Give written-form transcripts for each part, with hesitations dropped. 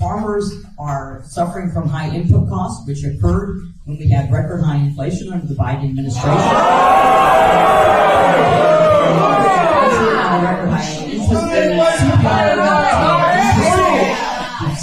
Farmers are suffering from high input costs, which occurred when we had record high inflation under the Biden administration. Record high interest rates,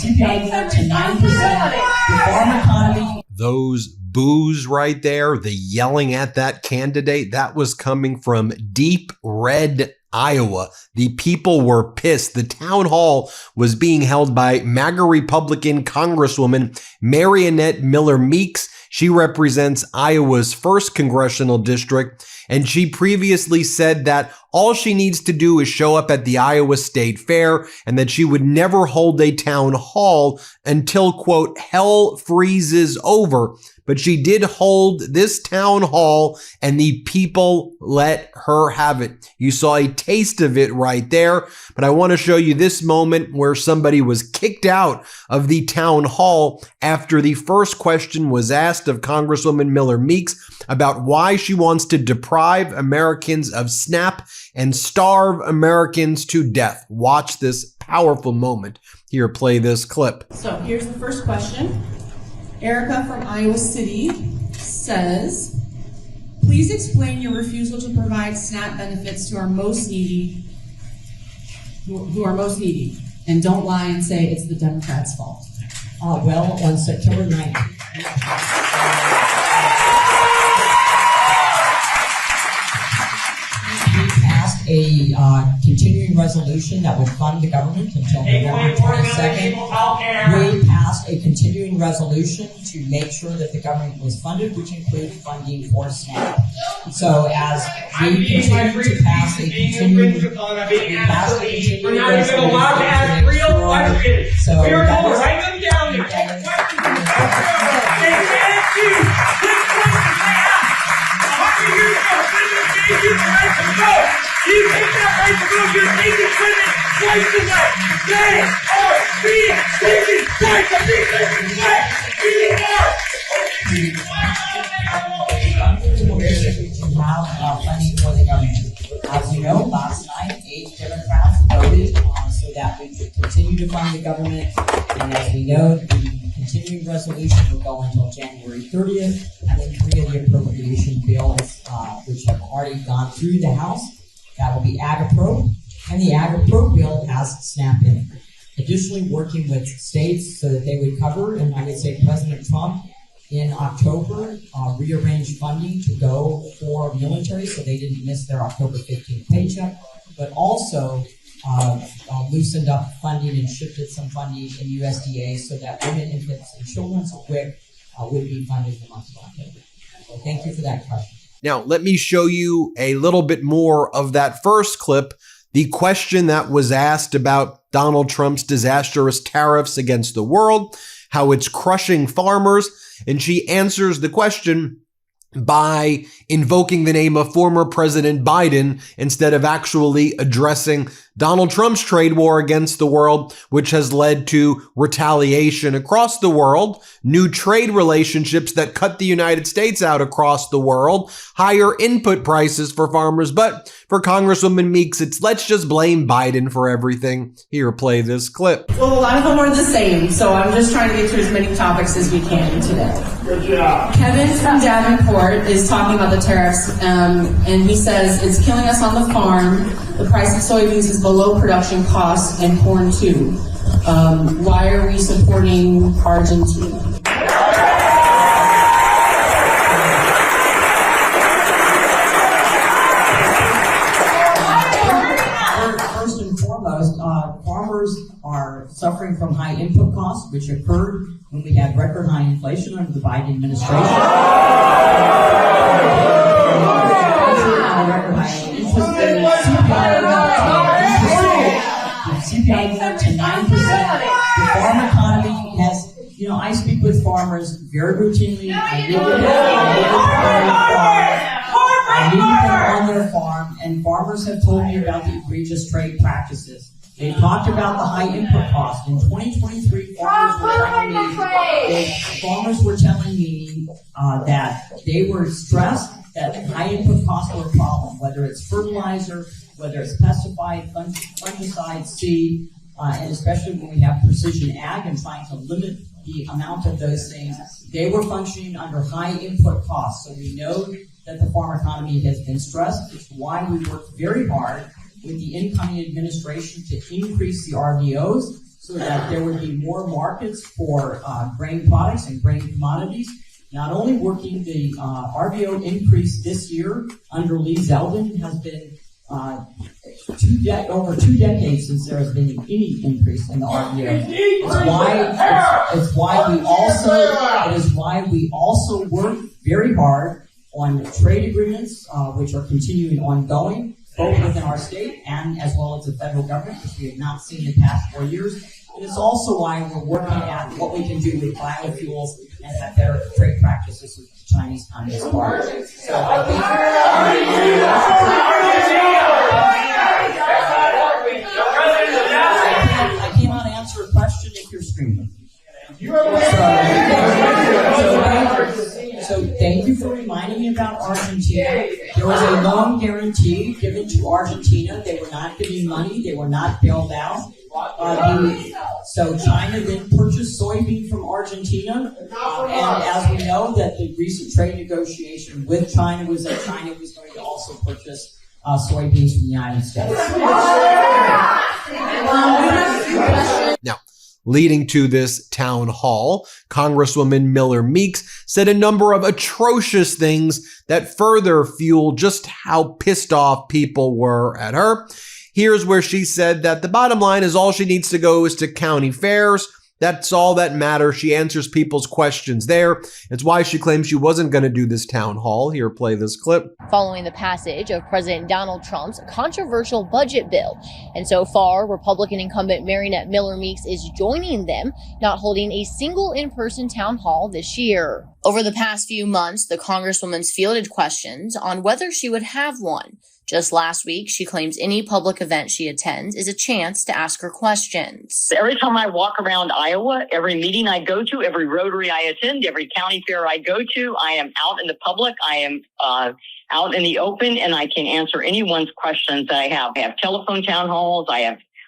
CPI up to 9%. The farm economy. Those boos right there, the yelling at that candidate, that was coming from deep red Iowa. The people were pissed. The town hall was being held by MAGA Republican Congresswoman Mariannette Miller-Meeks. She represents Iowa's 1st congressional district, and she previously said that all she needs to do is show up at the Iowa State Fair and that she would never hold a town hall until, quote, hell freezes over. But she did hold this town hall and the people let her have it. You saw a taste of it right there, but I want to show you this moment where somebody was kicked out of the town hall after the first question was asked of Congresswoman Miller-Meeks about why she wants to deprive Americans of SNAP and starve Americans to death. Watch this powerful moment. Here, play this clip. So here's the first question. Erica from Iowa City says, please explain your refusal to provide SNAP benefits to our most needy, who are most needy, and don't lie and say it's the Democrats' fault. Well, on September 9th, a continuing resolution that would fund the government until November 22nd. We passed a continuing resolution to make sure that the government was funded, which included funding for SNAP. So as we continue to pass a continuing resolution, so that you take that right to go, you're taking women twice a night. They are being taken twice a week. Have funding for the government. As you know, last night, 8 Democrats voted so that we could continue to fund the government. And as we know, the continuing resolution will go until January 30th, and then 3 of the appropriation bills, which have already gone through the House. That will be AgAppro, and the AgAppro bill has SNAP in it. Additionally, working with states so that they would cover, and I would say President Trump in October rearranged funding to go for military so they didn't miss their October 15th paycheck, but also loosened up funding and shifted some funding in USDA so that women, infants, and children so quick would be funded for the month of October. So thank you for that question. Now, let me show you a little bit more of that first clip. The question that was asked about Donald Trump's disastrous tariffs against the world, how it's crushing farmers, and she answers the question by invoking the name of former President Biden instead of actually addressing Donald Trump's trade war against the world, which has led to retaliation across the world, new trade relationships that cut the United States out across the world, higher input prices for farmers. But for Congresswoman Meeks, it's let's just blame Biden for everything. Here, play this clip. Well, a lot of them are the same, so I'm just trying to get to as many topics as we can today. Good job. Kevin from Davenport is talking about the tariffs, and he says it's killing us on the farm. The price of soybeans is below production costs, and corn too. Why are we supporting Argentina? First and foremost, farmers are suffering from high input costs, which occurred when we had record high inflation under the Biden administration. Record high interest rates, CPI up to 9%. The farm economy has, I speak with farmers very routinely. I meet them on their farm, and farmers have told me about the egregious trade practices. They talked about the high input cost. In 2023, farmers were telling me that they were stressed that high input costs were a problem, whether it's fertilizer, whether it's pesticide, fungicide, seed. and especially when we have precision ag and trying to limit the amount of those things, they were functioning under high input costs. So we know that the farm economy has been stressed. It's why we worked very hard with the incoming administration to increase the RVOs so that there would be more markets for grain products and grain commodities. Not only working the RVO increase this year under Lee Zeldin has been over 2 decades since there has been any increase in the RVO. It is why we also work very hard on trade agreements, which are continuing ongoing, both within our state and as well as the federal government, which we have not seen in the past 4 years. And it's also why we're working at what we can do with biofuels and have better trade practices with the Chinese Communist Party. So I think I cannot answer a question if you're screaming. So thank you for reminding me about Argentina. There was a loan guarantee given to Argentina. They were not getting money. They were not bailed out. So China then purchased soybean from Argentina. And as we know that the recent trade negotiation with China was that China was going to also purchase soybeans from the United States. Now, leading to this town hall, Congresswoman Miller-Meeks said a number of atrocious things that further fueled just how pissed off people were at her. Here's where she said that the bottom line is all she needs to go is to county fairs. That's all that matters. She answers people's questions there. It's why she claims she wasn't going to do this town hall. Here, play this clip. Following the passage of President Donald Trump's controversial budget bill. And so far, Republican incumbent Mariannette Miller-Meeks is joining them, not holding a single in-person town hall this year. Over the past few months, the Congresswoman's fielded questions on whether she would have one. Just last week, she claims any public event she attends is a chance to ask her questions. Every time I walk around Iowa, every meeting I go to, every Rotary I attend, every county fair I go to, I am out in the public. I am out in the open, and I can answer anyone's questions that I have. I have telephone town halls.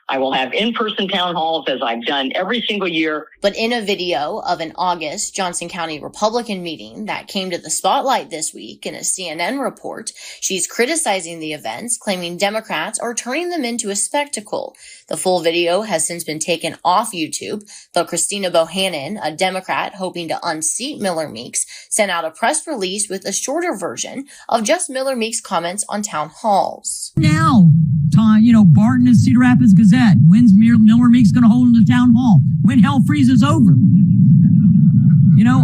I will have in-person town halls as I've done every single year. But in a video of an August Johnson County Republican meeting that came to the spotlight this week in a CNN report, she's criticizing the events, claiming Democrats are turning them into a spectacle. The full video has since been taken off YouTube, though Christina Bohannon, a Democrat hoping to unseat Miller-Meeks, sent out a press release with a shorter version of just Miller-Meeks' comments on town halls. Now, Barton and Cedar Rapids Gazette. When's Miller-Meeks going to hold the town hall? When hell freezes over.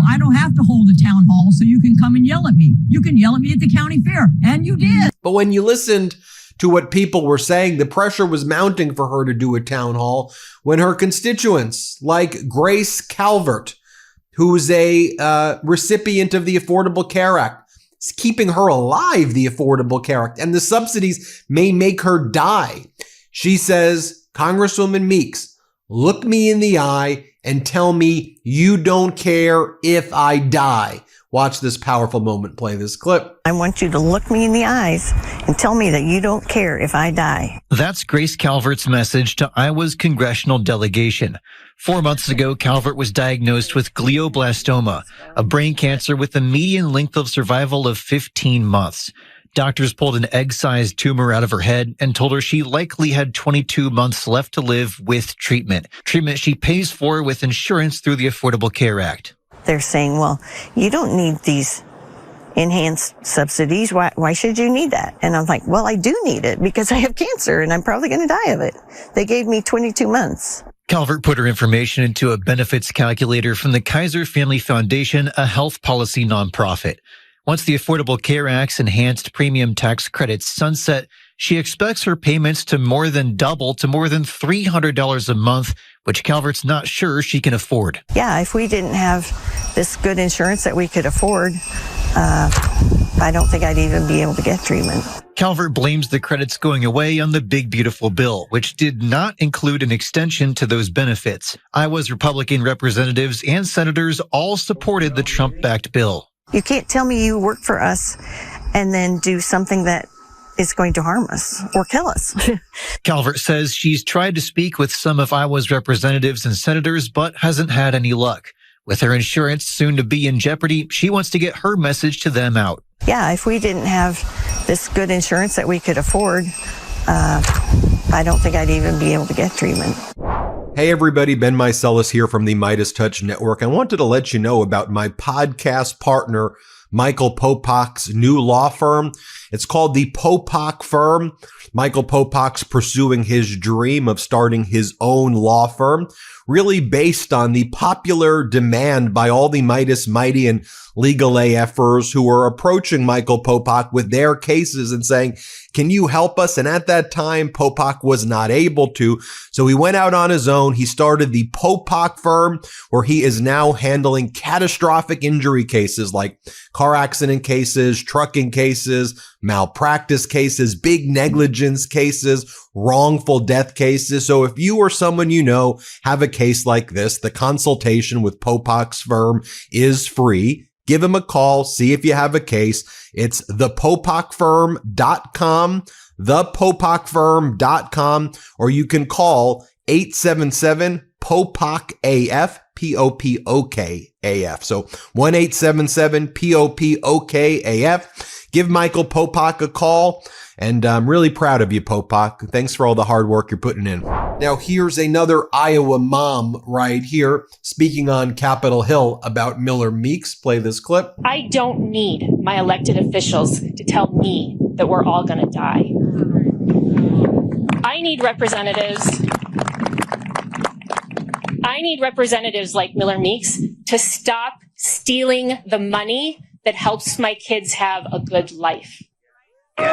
I don't have to hold a town hall so you can come and yell at me. You can yell at me at the county fair, and you did. But when you listened to what people were saying, the pressure was mounting for her to do a town hall when her constituents, like Grace Calvert, who's a recipient of the Affordable Care Act, is keeping her alive, the Affordable Care Act, and the subsidies may make her die. She says, Congresswoman Meeks, look me in the eye and tell me you don't care if I die. Watch this powerful moment. Play this clip. I want you to look me in the eyes and tell me that you don't care if I die. That's Grace Calvert's message to Iowa's congressional delegation. 4 months ago, Calvert was diagnosed with glioblastoma, a brain cancer with a median length of survival of 15 months. Doctors pulled an egg-sized tumor out of her head and told her she likely had 22 months left to live with treatment she pays for with insurance through the Affordable Care Act. They're saying, well, you don't need these enhanced subsidies. Why should you need that? And I'm like, well, I do need it because I have cancer and I'm probably going to die of it. They gave me 22 months. Calvert put her information into a benefits calculator from the Kaiser Family Foundation, a health policy nonprofit. Once the Affordable Care Act's enhanced premium tax credits sunset, she expects her payments to more than double to more than $300 a month, which Calvert's not sure she can afford. Yeah, if we didn't have this good insurance that we could afford, I don't think I'd even be able to get treatment. Calvert blames the credits going away on the Big Beautiful Bill, which did not include an extension to those benefits. Iowa's Republican representatives and senators all supported the Trump-backed bill. You can't tell me you work for us and then do something that it's going to harm us or kill us. Calvert says she's tried to speak with some of Iowa's representatives and senators, but hasn't had any luck. With her insurance soon to be in jeopardy, she wants to get her message to them out. Yeah, if we didn't have this good insurance that we could afford, I don't think I'd even be able to get treatment. Hey everybody, Ben Meiselas here from the MeidasTouch Network. I wanted to let you know about my podcast partner, Michael Popak's new law firm. It's called the Popak Firm. Michael Popak's pursuing his dream of starting his own law firm, really based on the popular demand by all the Meidas, Mighty, and legal AFers who were approaching Michael Popak with their cases and saying, can you help us? And at that time, Popak was not able to. So he went out on his own. He started the Popak Firm, where he is now handling catastrophic injury cases like car accident cases, trucking cases, malpractice cases, big negligence cases, wrongful death cases. So if you or someone you know have a case like this, the consultation with Popak's firm is free. Give him a call. See if you have a case. It's thepopakfirm.com, thepopakfirm.com, or you can call 877-POPOK-AF, P-O-P-O-K-A-F. So 1-877-POPOK-AF. Give Michael Popak a call. And I'm really proud of you, Popak. Thanks for all the hard work you're putting in. Now, here's another Iowa mom right here speaking on Capitol Hill about Miller-Meeks. Play this clip. I don't need my elected officials to tell me that we're all going to die. I need representatives like Miller-Meeks to stop stealing the money that helps my kids have a good life. To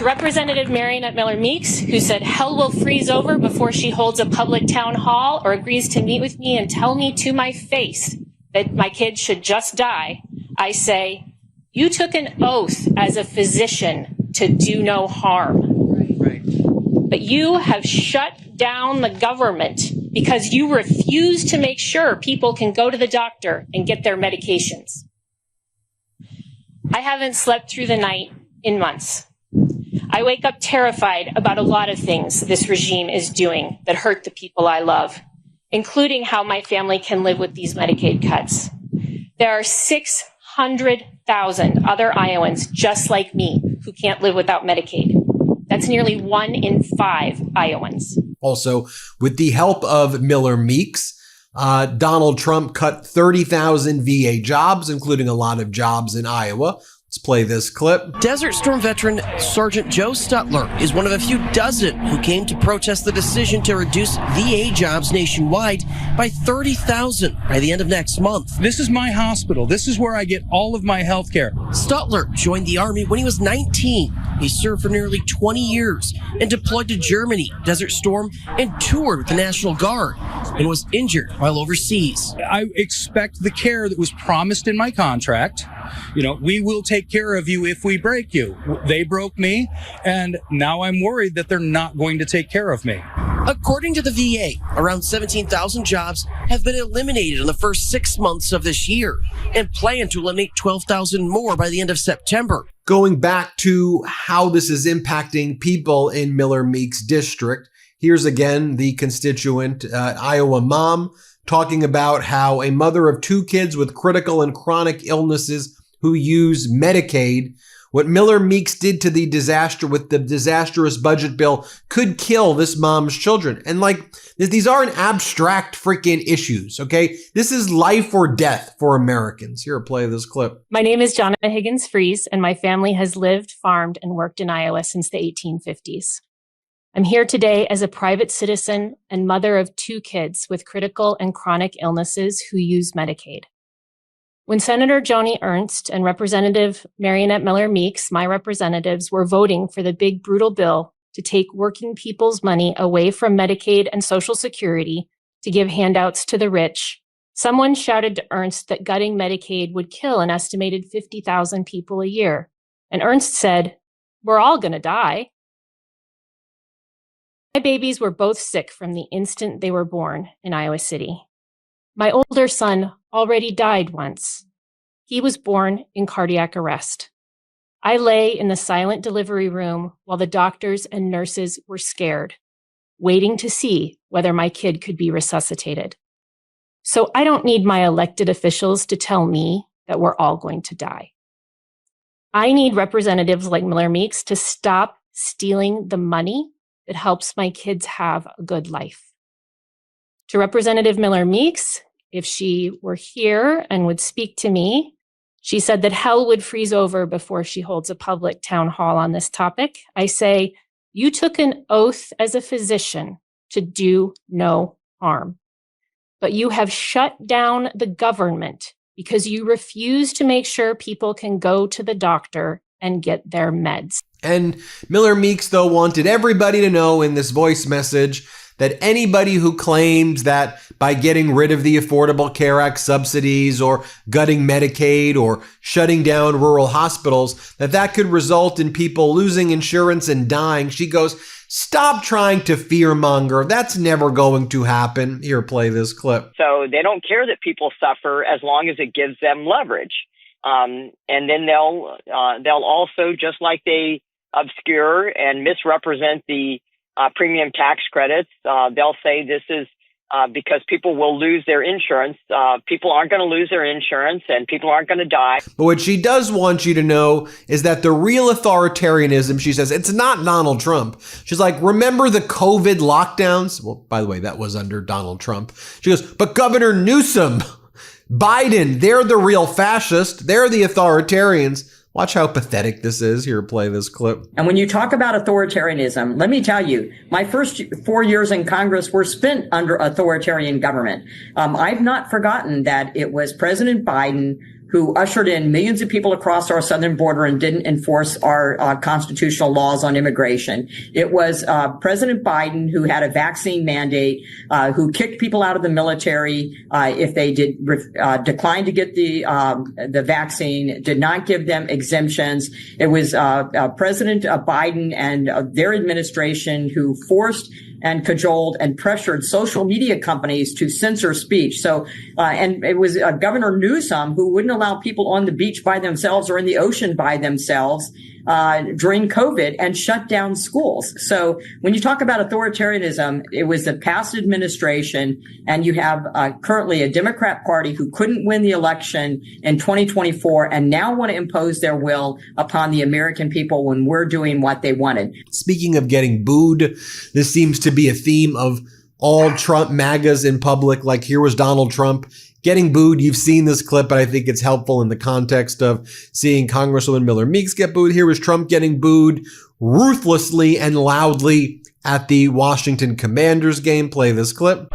Representative Mariannette Miller-Meeks, who said hell will freeze over before she holds a public town hall or agrees to meet with me and tell me to my face that my kids should just die, I say, you took an oath as a physician to do no harm. Right. But you have shut down the government because you refuse to make sure people can go to the doctor and get their medications. I haven't slept through the night in months. I wake up terrified about a lot of things this regime is doing that hurt the people I love, including how my family can live with these Medicaid cuts. There are 600,000 other Iowans just like me who can't live without Medicaid. That's nearly 1 in 5 Iowans. Also, with the help of Miller-Meeks, Donald Trump cut 30,000 VA jobs, including a lot of jobs in Iowa. Let's play this clip. Desert Storm veteran Sergeant Joe Stutler is one of a few dozen who came to protest the decision to reduce VA jobs nationwide by 30,000 by the end of next month. This is my hospital. This is where I get all of my health care. Stutler joined the Army when he was 19. He served for nearly 20 years and deployed to Germany, Desert Storm, and toured with the National Guard and was injured while overseas. I expect the care that was promised in my contract. You know, we will take care of you if we break you. They broke me, and now I'm worried that they're not going to take care of me. According to the VA, around 17,000 jobs have been eliminated in the first 6 months of this year and plan to eliminate 12,000 more by the end of September. Going back to how this is impacting people in Miller-Meeks district, here's again the constituent, Iowa mom, talking about how a mother of 2 kids with critical and chronic illnesses who use Medicaid, what Miller-Meeks did to the disaster with the disastrous budget bill could kill this mom's children. And like, these aren't abstract freaking issues, okay? This is life or death for Americans. Here, play this clip. My name is Jonna Higgins Fries, and my family has lived, farmed, and worked in Iowa since the 1850s. I'm here today as a private citizen and mother of 2 kids with critical and chronic illnesses who use Medicaid. When Senator Joni Ernst and Representative Mariannette Miller-Meeks, my representatives, were voting for the big brutal bill to take working people's money away from Medicaid and Social Security to give handouts to the rich, someone shouted to Ernst that gutting Medicaid would kill an estimated 50,000 people a year. And Ernst said, "We're all going to die." My babies were both sick from the instant they were born in Iowa City. My older son already died once. he was born in cardiac arrest. I lay in the silent delivery room while the doctors and nurses were scared, waiting to see whether my kid could be resuscitated. So I don't need my elected officials to tell me that we're all going to die. I need representatives like Miller-Meeks to stop stealing the money that helps my kids have a good life. To Representative Miller-Meeks, if she were here and would speak to me, she said that hell would freeze over before she holds a public town hall on this topic. I say, you took an oath as a physician to do no harm, but you have shut down the government because you refuse to make sure people can go to the doctor and get their meds. And Miller-Meeks, though, wanted everybody to know in this voice message that anybody who claims that by getting rid of the Affordable Care Act subsidies or gutting Medicaid or shutting down rural hospitals, that could result in people losing insurance and dying, she goes, stop trying to fearmonger. That's never going to happen. Here, play this clip. So they don't care that people suffer as long as it gives them leverage. And then they'll also, just like they obscure and misrepresent the premium tax credits, they'll say this is because people will lose their insurance. People aren't going to lose their insurance and people aren't going to die. But what she does want you to know is that the real authoritarianism, she says, it's not Donald Trump. She's like, remember the COVID lockdowns? Well, by the way, that was under Donald Trump. She goes, but Governor Newsom, Biden, they're the real fascists. They're the authoritarians. Watch how pathetic this is. Here, play this clip. And when you talk about authoritarianism, let me tell you, my first 4 years in Congress were spent under authoritarian government. I've not forgotten that it was President Biden who ushered in millions of people across our southern border and didn't enforce our constitutional laws on immigration. It was President Biden who had a vaccine mandate, who kicked people out of the military if they did decline to get the vaccine, did not give them exemptions. It was President Biden and their administration who forced and cajoled and pressured social media companies to censor speech. So, and it was Governor Newsom who wouldn't allow people on the beach by themselves or in the ocean by themselves during COVID and shut down schools. So when you talk about authoritarianism, it was the past administration, and you have currently a Democrat Party who couldn't win the election in 2024 and now want to impose their will upon the American people when we're doing what they wanted. Speaking of getting booed, this seems to be a theme of all Trump MAGAs in public. Like, here was Donald Trump getting booed. You've seen this clip, but I think it's helpful in the context of seeing Congresswoman Miller-Meeks get booed. Here was Trump getting booed ruthlessly and loudly at the Washington Commanders game. Play this clip.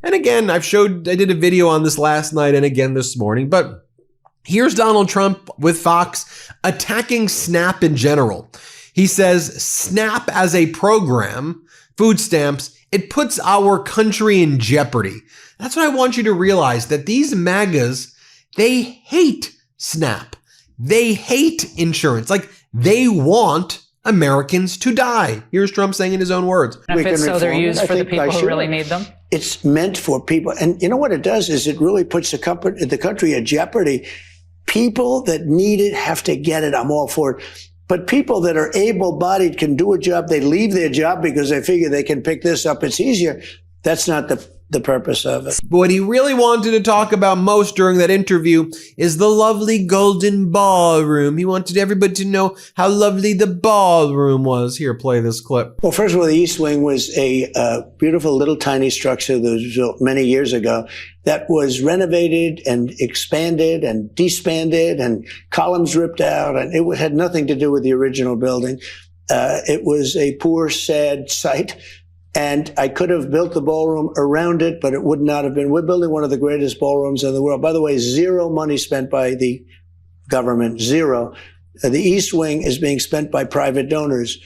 And again, I did a video on this last night and again this morning, but here's Donald Trump with Fox attacking SNAP in general. He says, SNAP as a program, food stamps, it puts our country in jeopardy. That's what I want you to realize, that these MAGAs, they hate SNAP. They hate insurance. Like, they want Americans to die. Here's Trump saying in his own words. So they're used for the people who really need them? It's meant for people. And you know what it does is it really puts the country at jeopardy. People that need it have to get it. I'm all for it. But people that are able-bodied can do a job. They leave their job because they figure they can pick this up. It's easier. That's not the purpose of it. But what he really wanted to talk about most during that interview is the lovely golden ballroom. He wanted everybody to know how lovely the ballroom was. Here, play this clip. Well, first of all, the East Wing was a beautiful little tiny structure that was built many years ago that was renovated and expanded and disbanded and columns ripped out, and it had nothing to do with the original building. It was a poor, sad sight. And I could have built the ballroom around it, but it would not have been. We're building one of the greatest ballrooms in the world. By the way, zero money spent by the government, zero. The East Wing is being spent by private donors,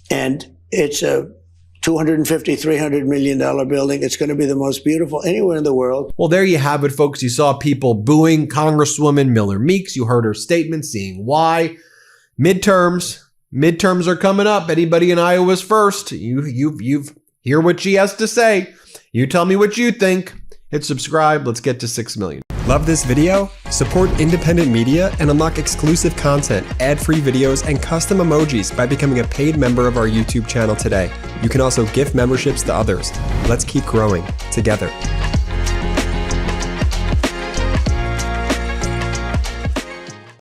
and it's a $250, $300 million building. It's going to be the most beautiful anywhere in the world. Well, there you have it, folks. You saw people booing Congresswoman Miller-Meeks. You heard her statement, seeing why. Midterms are coming up. Anybody in Iowa's first. You've hear what she has to say. You tell me what you think. Hit subscribe. Let's get to 6 million. Love this video? Support independent media and unlock exclusive content, ad-free videos, and custom emojis by becoming a paid member of our YouTube channel today. You can also gift memberships to others. Let's keep growing together.